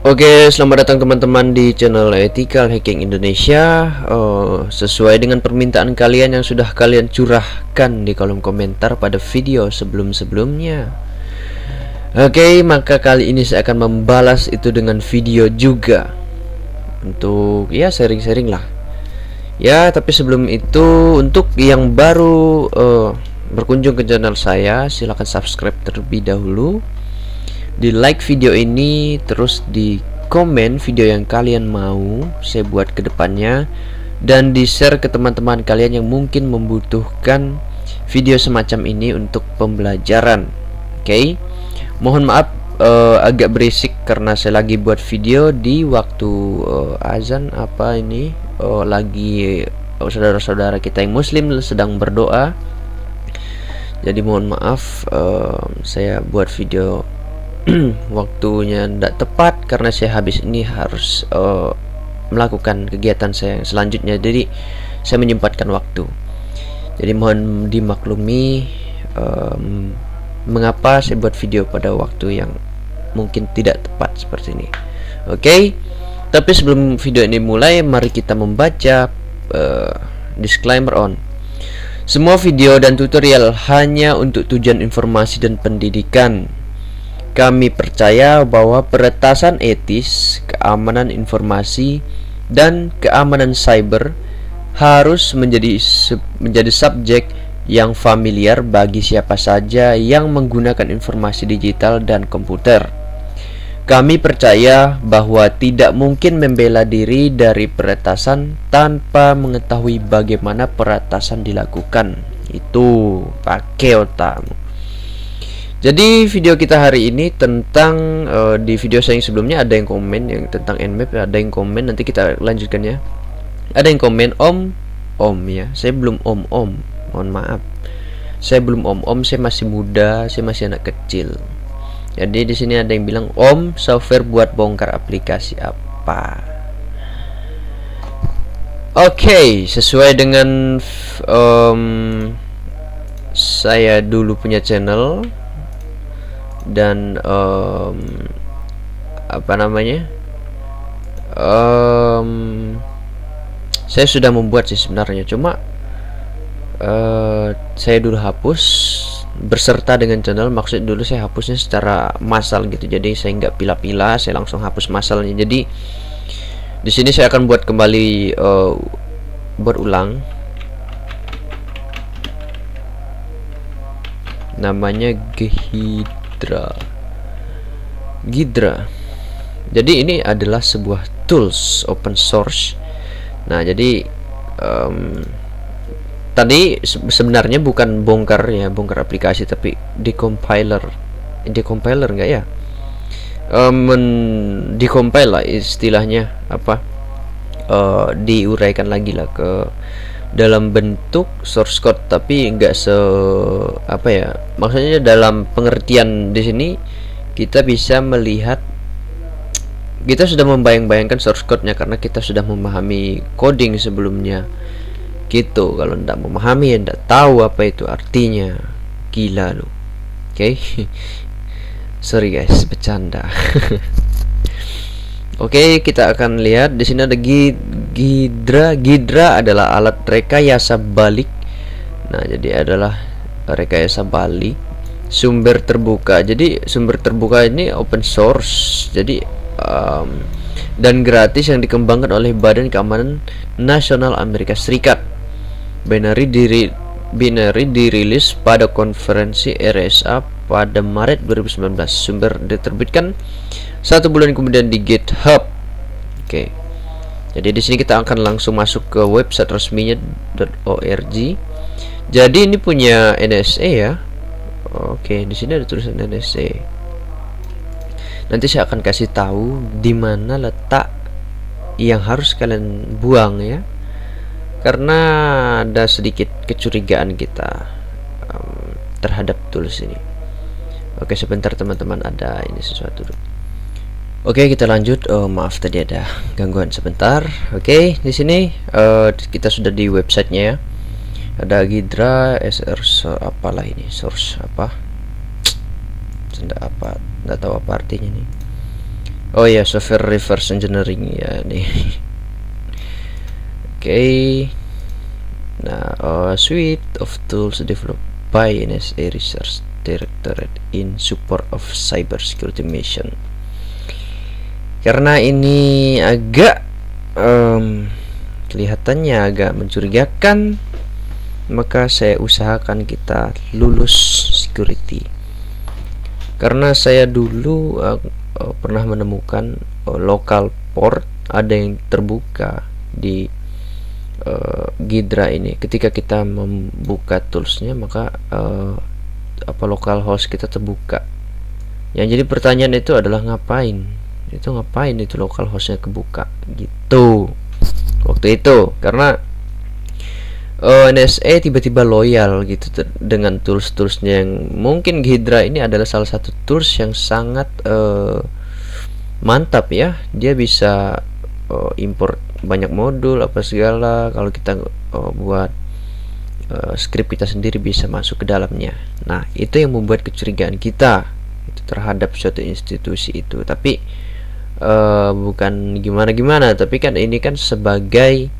Oke, selamat datang teman-teman di channel Ethical Hacking Indonesia. Sesuai dengan permintaan kalian yang sudah kalian curahkan di kolom komentar pada video sebelum-sebelumnya. Oke, maka kali ini saya akan membalas itu dengan video juga. Untuk ya sharing-sharing lah. Ya, tapi sebelum itu untuk yang baru berkunjung ke channel saya, silahkan subscribe terlebih dahulu. Di like video ini, terus di komen video yang kalian mau saya buat ke depannya, dan di share ke teman-teman kalian yang mungkin membutuhkan video semacam ini untuk pembelajaran. Oke, mohon maaf agak berisik karena saya lagi buat video di waktu azan lagi saudara-saudara kita yang muslim sedang berdoa. Jadi mohon maaf saya buat video waktunya tidak tepat karena saya habis ini harus melakukan kegiatan saya yang selanjutnya, jadi saya menyempatkan waktu. Jadi mohon dimaklumi mengapa saya buat video pada waktu yang mungkin tidak tepat seperti ini. Oke, tapi sebelum video ini mulai, mari kita membaca disclaimer on. Semua video dan tutorial hanya untuk tujuan informasi dan pendidikan. Kami percaya bahwa peretasan etis, keamanan informasi, dan keamanan cyber harus menjadi subjek yang familiar bagi siapa saja yang menggunakan informasi digital dan komputer. Kami percaya bahwa tidak mungkin membela diri dari peretasan tanpa mengetahui bagaimana peretasan dilakukan. Itu pakai otakmu. Jadi video kita hari ini tentang di video saya yang sebelumnya ada yang komen yang tentang Nmap, ada yang komen, nanti kita lanjutkan ya. Ada yang komen om ya, saya belum om, mohon maaf, saya belum om, saya masih muda, saya masih anak kecil. Jadi di sini ada yang bilang om, software buat bongkar aplikasi apa? Oke, sesuai dengan saya dulu punya channel dan saya sudah membuat sih sebenarnya, cuma saya dulu hapus berserta dengan channel. Maksud dulu saya hapusnya secara massal gitu, jadi saya nggak pila-pila, saya langsung hapus massalnya. Jadi di sini saya akan buat kembali, buat ulang, namanya Ghidra. Jadi ini adalah sebuah tools open source. Nah, jadi tadi sebenarnya bukan bongkar aplikasi, tapi decompiler enggak ya? Decompile lah istilahnya, diuraikan lagi lah ke dalam bentuk source code, tapi enggak maksudnya dalam pengertian di sini kita bisa melihat, kita sudah membayang-bayangkan source code-nya karena kita sudah memahami coding sebelumnya gitu. Kalau tidak memahami ya tidak tahu apa itu artinya, gila lu. Oke. Sorry guys, bercanda. Oke, kita akan lihat di sini ada Ghidra adalah alat rekayasa balik. Nah, jadi adalah rekayasa balik sumber terbuka. Jadi sumber terbuka ini open source, jadi dan gratis, yang dikembangkan oleh Badan Keamanan Nasional Amerika Serikat. Binary dirilis pada konferensi RSA pada Maret 2019. Sumber diterbitkan 1 bulan kemudian di GitHub. Oke. Jadi di sini kita akan langsung masuk ke website resminya .org. Jadi ini punya NSA ya. Oke, di sini ada tulisan NSA. Nanti saya akan kasih tahu di mana letak yang harus kalian buang ya. Karena ada sedikit kecurigaan kita terhadap tools ini. Oke, sebentar teman-teman, ada ini sesuatu. Oke, kita lanjut. Maaf tadi ada gangguan sebentar. Oke, di sini kita sudah di websitenya ya. Ada Ghidra SR apalah ini, source apa? Nggak tahu apa artinya nih. Oh ya, software reverse engineering ya nih. Oke. Nah, suite of tools developed by NSA Research Directorate in support of cybersecurity mission. Karena ini agak kelihatannya agak mencurigakan, maka saya usahakan kita lulus security. Karena saya dulu pernah menemukan local port ada yang terbuka di Ghidra ini. Ketika kita membuka toolsnya, maka local host kita terbuka. Yang jadi pertanyaan itu adalah ngapain itu local hostnya kebuka gitu waktu itu, karena NSA tiba-tiba loyal gitu dengan tools-toolsnya yang mungkin Ghidra ini adalah salah satu tools yang sangat mantap ya. Dia bisa import banyak modul apa segala. Kalau kita buat script kita sendiri bisa masuk ke dalamnya. Nah, itu yang membuat kecurigaan kita itu terhadap suatu institusi itu. Tapi bukan gimana-gimana, tapi kan ini kan sebagai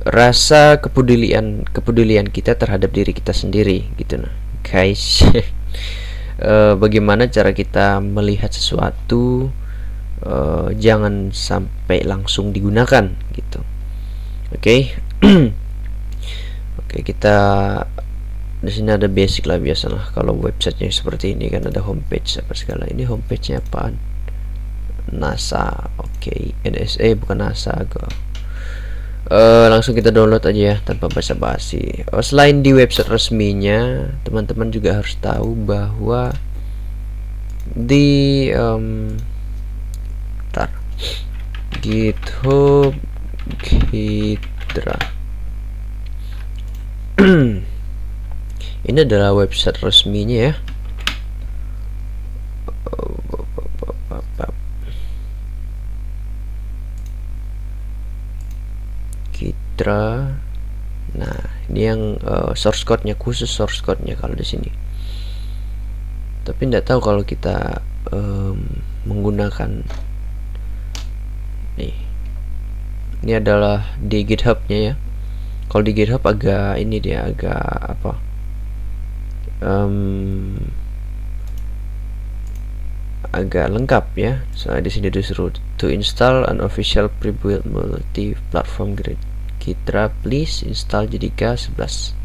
rasa kepedulian kita terhadap diri kita sendiri gitu nah guys. Bagaimana cara kita melihat sesuatu, jangan sampai langsung digunakan gitu. Oke. Oke, kita di sini ada basic lah biasalah. Kalau websitenya seperti ini kan ada homepage apa segala. Ini homepage-nya apaan? NASA. Oke, NSA bukan NASA. Langsung kita download aja ya tanpa basa-basi. Selain di website resminya, teman-teman juga harus tahu bahwa di GitHub Ghidra ini adalah website resminya ya. Ghidra. Nah, ini yang source code-nya, khusus source code-nya kalau di sini. Tapi tidak tahu kalau kita menggunakan nih. Ini adalah di GitHub-nya ya. Kalau di GitHub agak ini dia agak apa? Agak lengkap ya. Soalnya di sini disuruh to install an official pre-built multi-platform Ghidra, please install JDK 11.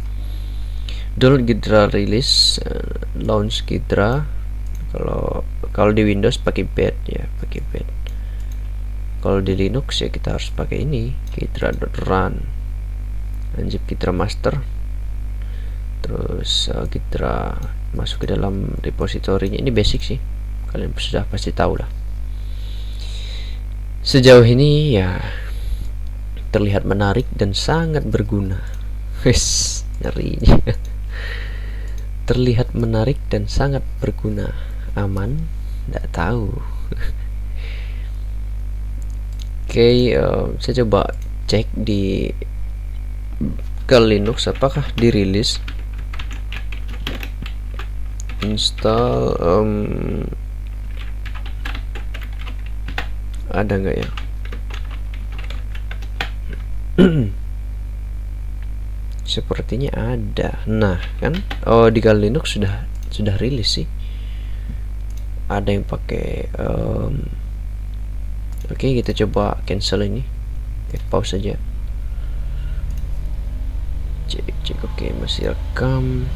Download Ghidra release, launch Ghidra. Kalau di Windows pakai bat ya, pakai bat. Kalau di Linux ya kita harus pakai ini ghidra.run, unzip Ghidra master, terus Ghidra masuk ke dalam repositorinya. Ini basic sih, kalian sudah pasti tahu lah. Sejauh ini ya terlihat menarik dan sangat berguna. Wes, nyarinya. Terlihat menarik dan sangat berguna. Aman? Nggak tahu. Oke, saya coba cek di ke Linux apakah dirilis install ada nggak ya? Sepertinya ada. Nah kan, di Kali Linux sudah rilis sih. Ada yang pakai oke, kita coba cancel ini. Pause saja. Cek oke, masih rekam.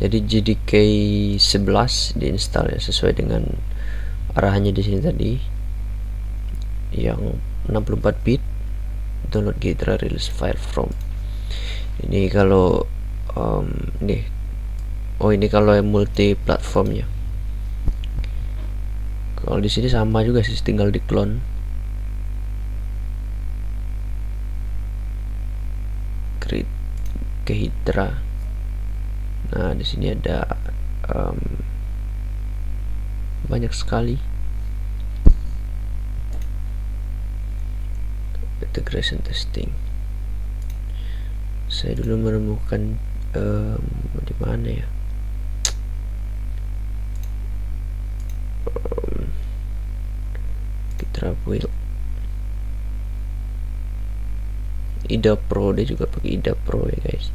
Jadi JDK 11 diinstal ya, sesuai dengan arahannya di sini tadi. Yang 64 bit, download Ghidra release file from. Ini kalau ini kalau yang multi platformnya. Kalau di sini sama juga sih, tinggal di clone. Create Ghidra. Nah, di sini ada banyak sekali integration testing. Saya dulu menemukan di mana ya? Kitra build IDA Pro, dia juga pakai IDA Pro ya guys.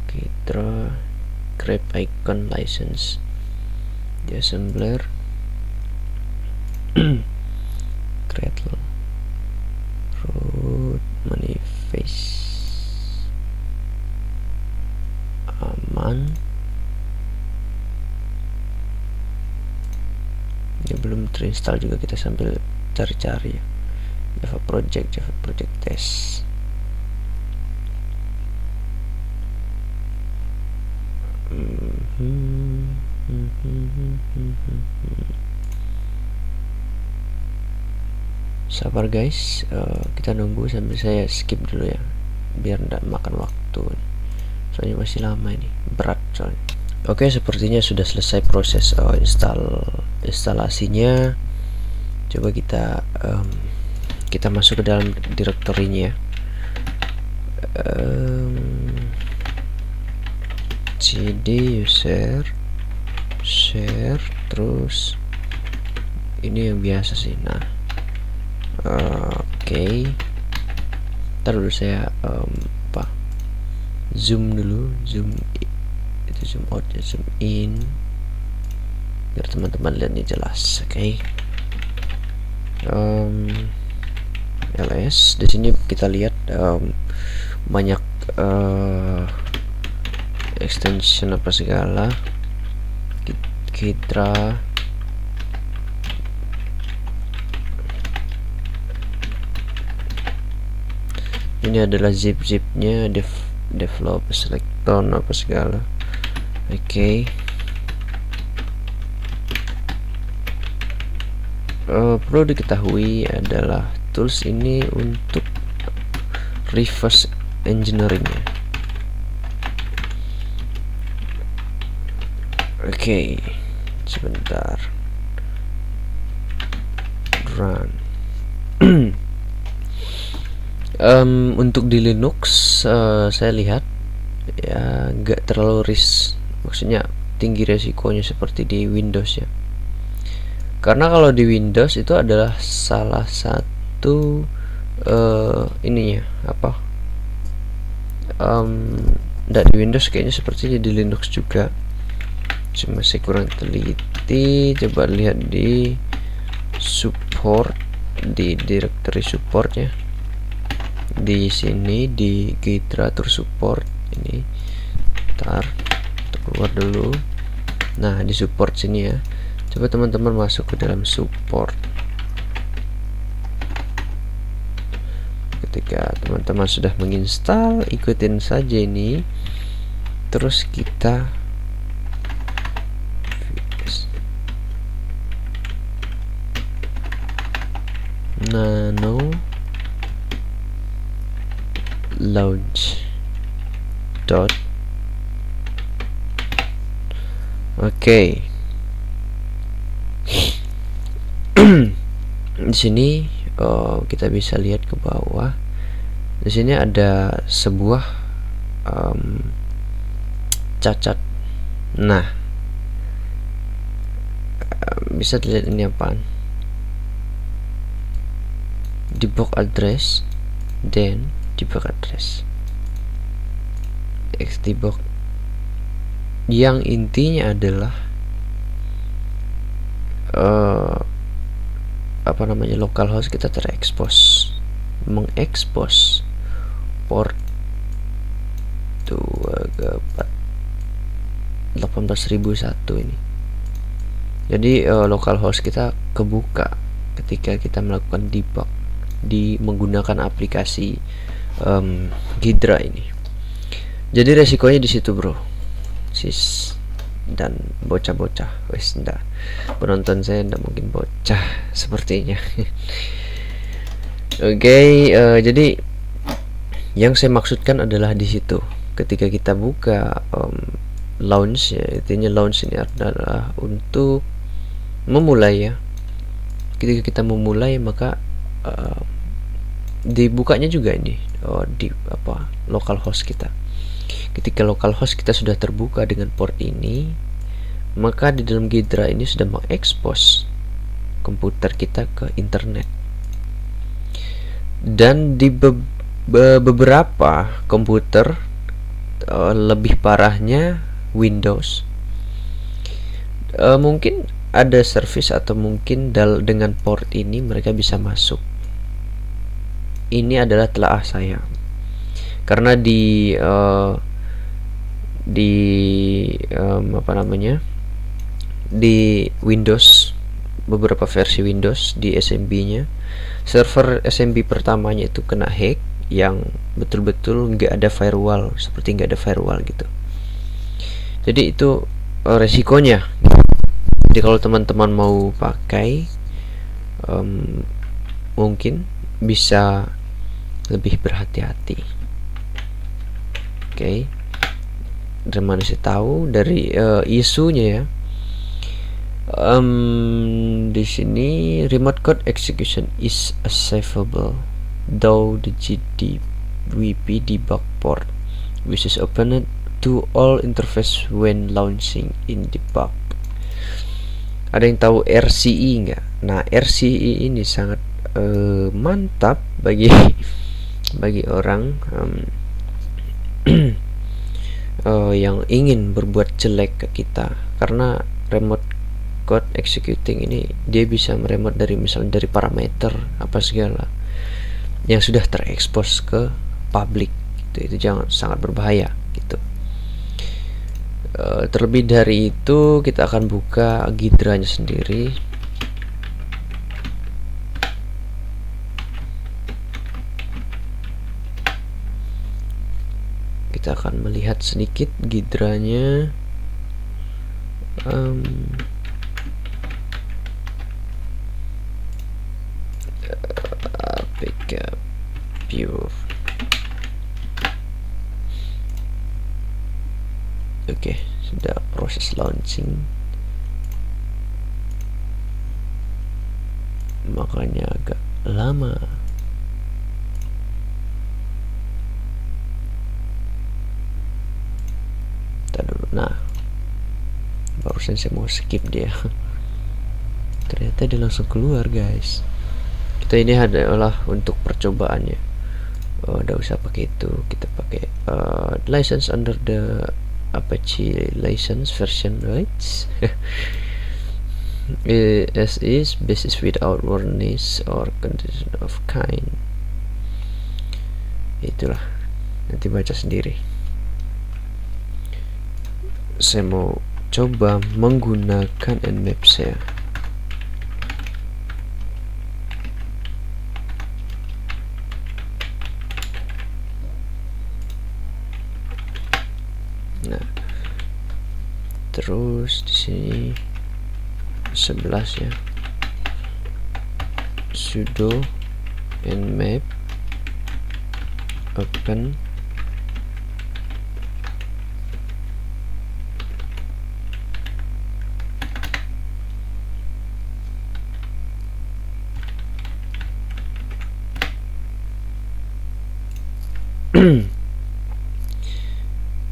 Kitra grab icon license di assembler Cradle root manifest aman. Dia belum terinstall juga, kita sambil cari-cari ya. Java project test. Sabar guys, kita nunggu sambil saya skip dulu ya, biar tidak makan waktu, soalnya masih lama ini, berat soalnya. Oke, sepertinya sudah selesai proses instalasinya. Coba kita masuk ke dalam direktorinya ya. cd user share, terus ini yang biasa sih. Nah, oke. Ntar dulu saya zoom dulu, zoom out ya, zoom in biar teman-teman lihatnya jelas. Oke. ls di sini kita lihat banyak extension apa segala. Kitra ini adalah zip-zipnya, develop selecton apa segala. Oke. Perlu diketahui adalah tools ini untuk reverse engineering-nya. Oke, sebentar. Run. Untuk di Linux saya lihat ya nggak terlalu maksudnya tinggi resikonya seperti di Windows ya. Karena kalau di Windows itu adalah salah satu ininya apa? Nggak di Windows kayaknya sepertinya di Linux juga. Cuma saya kurang teliti. Coba lihat di support, di directory supportnya. Di sini di Kitra terus support ini. Ntar keluar dulu. Nah, di support sini ya. Coba teman-teman masuk ke dalam support. Ketika teman-teman sudah menginstal, ikutin saja ini. Terus kita nano launch dot. Oke. Di sini kita bisa lihat ke bawah. Di sini ada sebuah cacat. Nah, bisa dilihat ini apaan? Debug address, then debug address. Xdebug yang intinya adalah apa namanya, localhost kita terekspos, mengekspos port 18.001 ini. Jadi localhost kita kebuka ketika kita melakukan debug di menggunakan aplikasi Ghidra ini. Jadi resikonya di situ bro, sis dan bocah-bocah. Wes ndak, penonton saya ndak mungkin bocah sepertinya. Oke, jadi yang saya maksudkan adalah di situ ketika kita buka launch ya, intinya launch ini adalah untuk memulai ya. Ketika kita memulai maka dibukanya juga ini di localhost kita. Ketika localhost kita sudah terbuka dengan port ini, maka di dalam Ghidra ini sudah mengekspos komputer kita ke internet. Dan di beberapa komputer, lebih parahnya Windows, mungkin ada service atau mungkin dengan port ini mereka bisa masuk. Ini adalah telaah saya, karena di Windows, beberapa versi Windows di SMB-nya, server SMB pertamanya itu kena hack, yang betul-betul nggak ada firewall, seperti nggak ada firewall gitu. Jadi itu resikonya. Jadi kalau teman-teman mau pakai, mungkin bisa lebih berhati-hati. Oke. Dan mana saya tahu dari isunya ya. Di sini remote code execution is achievable though the GDWP debug port which is opened to all interface when launching in debug. Ada yang tahu RCE nggak? Nah, RCE ini sangat mantap bagi orang yang ingin berbuat jelek ke kita, karena remote code executing ini dia bisa meremote dari misalnya dari parameter apa segala yang sudah terekspos ke publik gitu. Itu sangat berbahaya gitu. Terlebih dari itu, kita akan buka Ghidranya sendiri. Kita akan melihat sedikit Ghidranya. APK Pure. Oke, sudah proses launching, makanya agak lama. Kita dulu. Nah, barusan saya mau skip dia, ternyata dia langsung keluar guys. Kita ini adalah untuk percobaannya. Udah usah pakai itu, kita pakai license under the Apache license version, right? As is basis without warnings or condition of kind. Itulah, nanti baca sendiri. Saya mau coba menggunakan Nmap saya. Nah, terus di sini 11 ya, sudo nmap open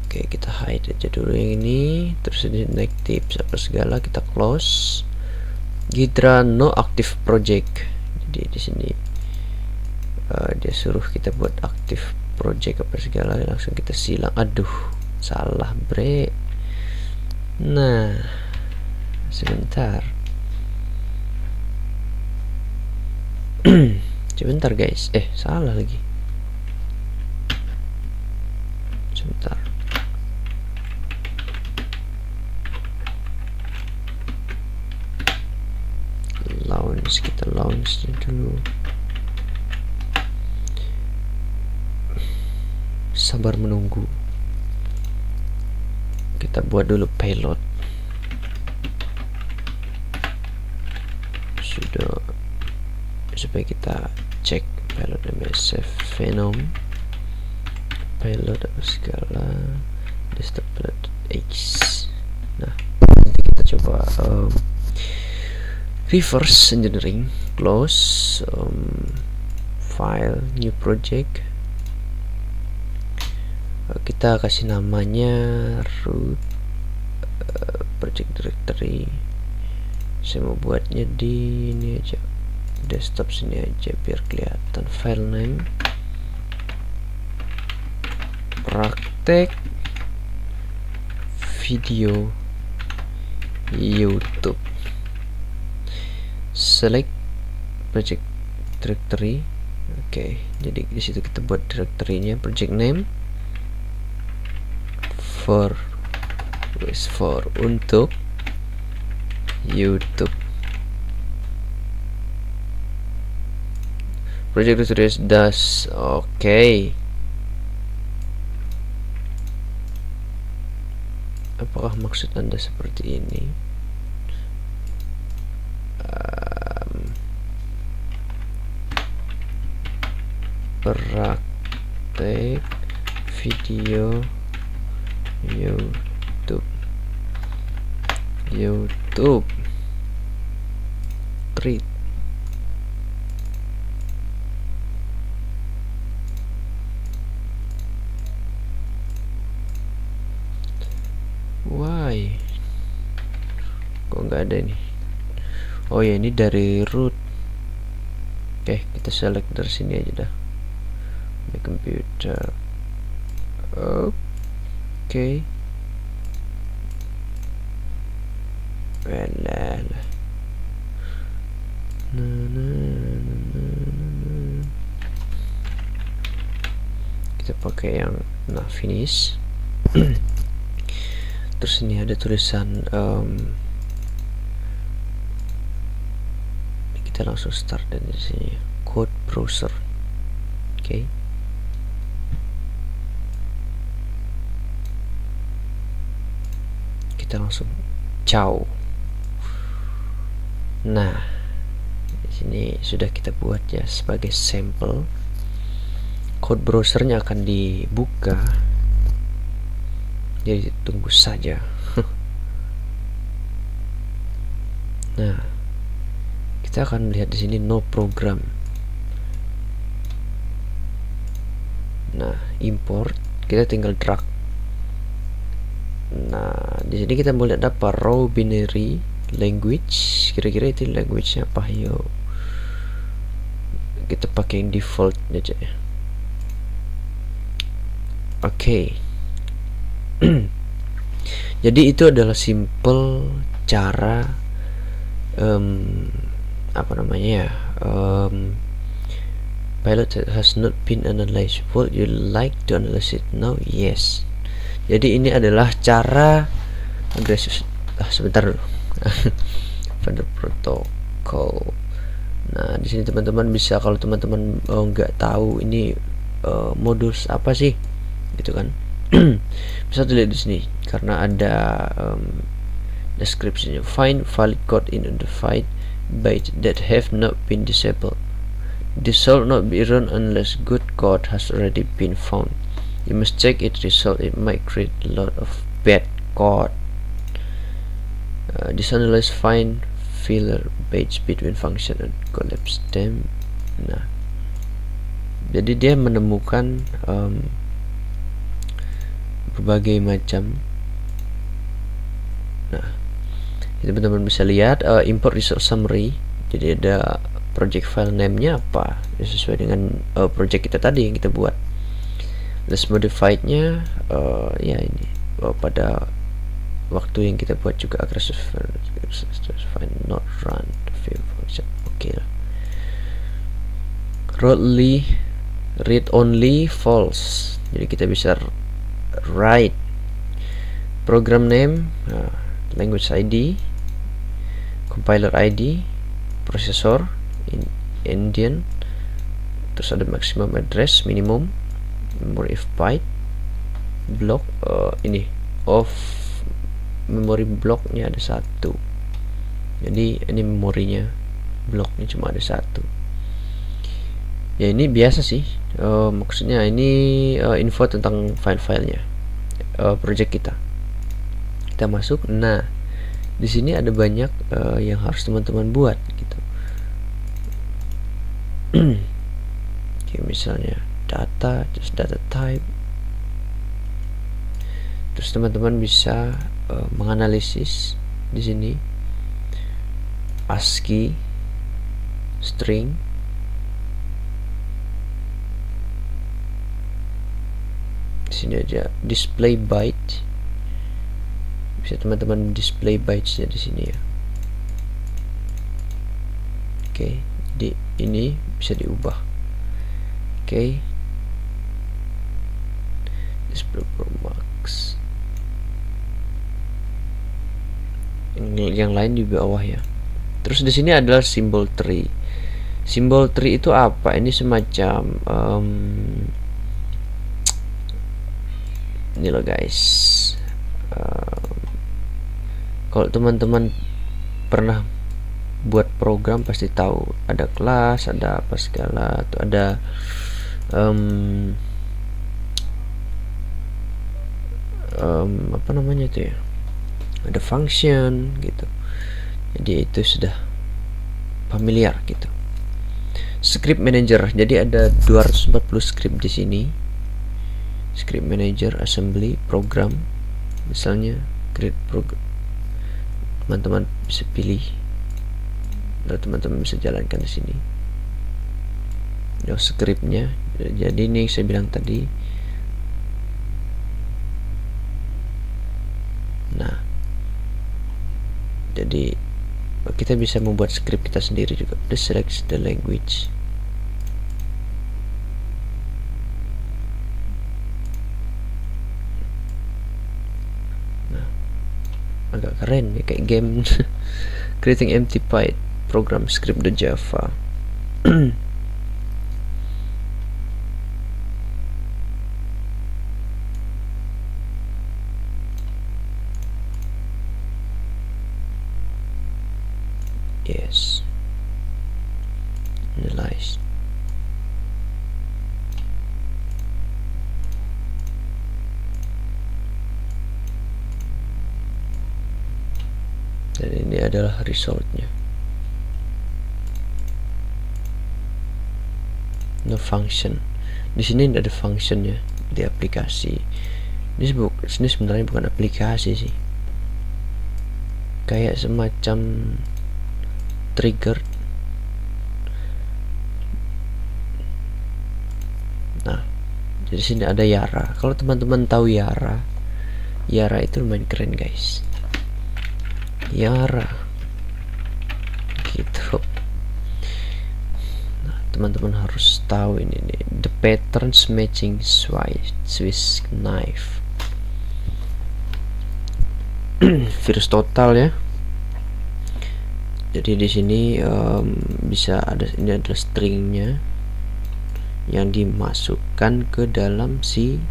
Oke, kita hide aja dulu yang ini. Terus ini next tips apa segala kita close. Ghidra no active project. Jadi di sini dia suruh kita buat active project apa segala, langsung kita silang. Aduh, salah bre. Nah, sebentar. Sebentar guys. Salah lagi. Sebentar. Kita launch dulu. Sabar menunggu. Kita buat dulu payload. Sudah, supaya kita cek payload MSF Venom, payload apa segala, desktop payload X. Nah, nanti kita coba reverse engineering, close, file, new project. kita kasih namanya root project directory. Saya mau buatnya di ini aja, desktop sini aja biar kelihatan. File name praktek video YouTube. Select project directory. Oke, jadi di situ kita buat directory-nya, project name for untuk YouTube. Project directory does. Oke. Apakah maksud Anda seperti ini? Praktek video YouTube treat. Why kok nggak ada nih? Oh ya, ini dari root. Oke, kita select dari sini aja dah. My computer. Oke. Kita pakai yang finish. Terus ini ada tulisan kita langsung start dari sini, code browser. Oke. Kita langsung ciao. Nah, di sini sudah kita buat ya sebagai sampel. Code browsernya akan dibuka. Jadi tunggu saja. Nah, kita akan melihat di sini no program. Nah, import, kita tinggal drag. Nah, di sini kita boleh dapat raw binary language. Kira-kira itu language-nya apa? Yuk, kita pakai yang default aja ya. Oke. Jadi itu adalah simple cara apa namanya ya, pilot has not been analyzed. Would you like to analyze it now? Yes. Jadi ini adalah cara agresif. Sebentar dulu. Vendor protocol. Nah, di sini teman-teman bisa, kalau teman-teman nggak tahu ini modus apa sih, gitu kan? Bisa dilihat di sini karena ada description. Find valid code in undefined bytes that have not been disabled. This shall not be run unless good code has already been found. You must check its result. It might create a lot of bad code. Disanalyze find filler bytes between function and collapse them. Nah, jadi dia menemukan berbagai macam. Nah, teman-teman bisa lihat import result summary. Jadi ada project file name-nya apa sesuai dengan project kita tadi yang kita buat. Let's modified-nya ya ini pada waktu yang kita buat juga aggressive find not run the field function. Oke lah. Read only false. Jadi kita bisa write program name, language ID, compiler ID, processor Indian, terus ada maximum address, minimum, memory of byte, block ini of memory blocknya ada 1. Jadi ini memorinya bloknya cuma ada 1. Ya ini biasa sih, maksudnya ini info tentang file-filenya project kita. Kita masuk. Nah, di sini ada banyak yang harus teman-teman buat gitu. Oke, misalnya data, just data type. Terus teman-teman bisa menganalisis di sini ASCII, string, di sini aja display byte, bisa teman-teman display bytes di sini ya. Oke, di ini bisa diubah. Oke, display pro max. Yang lain di bawah ya. Terus di sini adalah simbol tree. Simbol tree itu apa? Ini semacam ini loh guys. Kalau teman-teman pernah buat program pasti tahu ada kelas, ada apa segala, atau ada apa namanya itu ya, ada function gitu. Jadi itu sudah familiar gitu. Script manager, jadi ada 240 script di sini. Script manager, assembly, program, misalnya create program, teman-teman bisa pilih, lalu teman-teman bisa jalankan di sini. Scriptnya, jadi ini saya bilang tadi. Nah, jadi kita bisa membuat script kita sendiri juga. Select the language. Nah, agak keren ya, kayak game. Creating empty byte program script the Java. Yes, analyze. Dan ini adalah resultnya. No function. Di sini tidak ada functionnya di aplikasi. Ini sebenarnya bukan aplikasi sih, kayak semacam trigger. Nah, jadi sini ada Yara. Kalau teman-teman tahu Yara itu lumayan keren guys. Yara gitu. Nah, teman-teman harus tahu ini nih, the patterns matching Swiss knife. Virus total ya. Jadi di sini bisa ada, ini adalah stringnya yang dimasukkan ke dalam si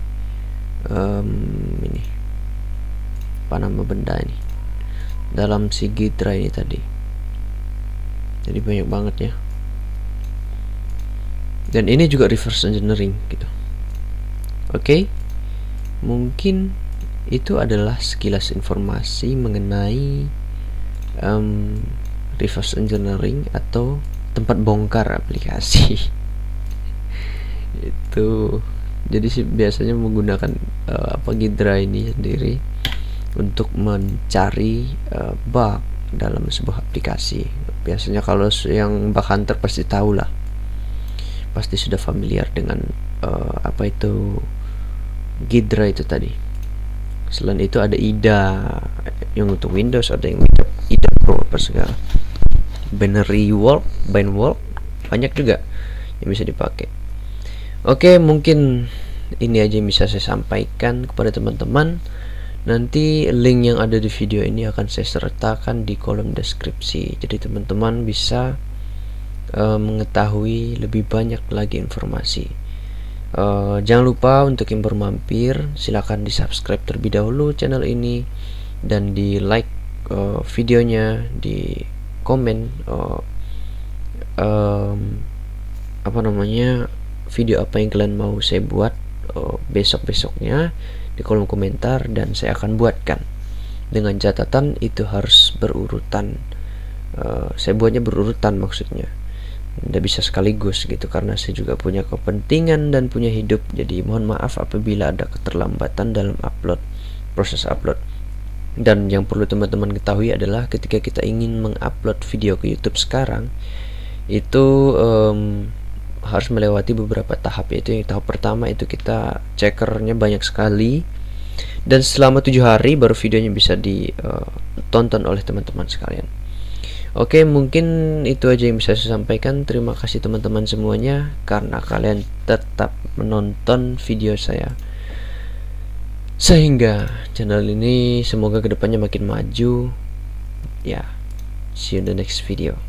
ini apa nama benda ini, dalam si Ghidra ini tadi. Jadi banyak banget ya. Dan ini juga reverse engineering gitu. Oke, mungkin itu adalah sekilas informasi mengenai reverse engineering atau tempat bongkar aplikasi. Itu jadi sih biasanya menggunakan Ghidra ini sendiri untuk mencari bug dalam sebuah aplikasi. Biasanya kalau yang bug hunter pasti tahu lah, pasti sudah familiar dengan apa itu Ghidra itu tadi. Selain itu ada IDA yang untuk Windows, ada yang IDA Pro apa segala, binary walk, banyak juga yang bisa dipakai. Oke, mungkin ini aja yang bisa saya sampaikan kepada teman-teman. Nanti link yang ada di video ini akan saya sertakan di kolom deskripsi, jadi teman-teman bisa mengetahui lebih banyak lagi informasi. Jangan lupa untuk yang baru mampir, silahkan di subscribe terlebih dahulu channel ini, dan di like videonya, di komen apa namanya, video apa yang kalian mau saya buat besok-besoknya di kolom komentar, dan saya akan buatkan dengan catatan itu harus berurutan. Saya buatnya berurutan, maksudnya tidak bisa sekaligus gitu, karena saya juga punya kepentingan dan punya hidup. Jadi mohon maaf apabila ada keterlambatan dalam upload proses upload. Dan yang perlu teman-teman ketahui adalah ketika kita ingin mengupload video ke YouTube sekarang, itu harus melewati beberapa tahap, yaitu yang tahap pertama itu kita checkernya banyak sekali, dan selama 7 hari baru videonya bisa ditonton oleh teman-teman sekalian. Oke, mungkin itu aja yang bisa saya sampaikan. Terima kasih teman-teman semuanya karena kalian tetap menonton video saya, sehingga channel ini semoga kedepannya makin maju ya. See you in the next video.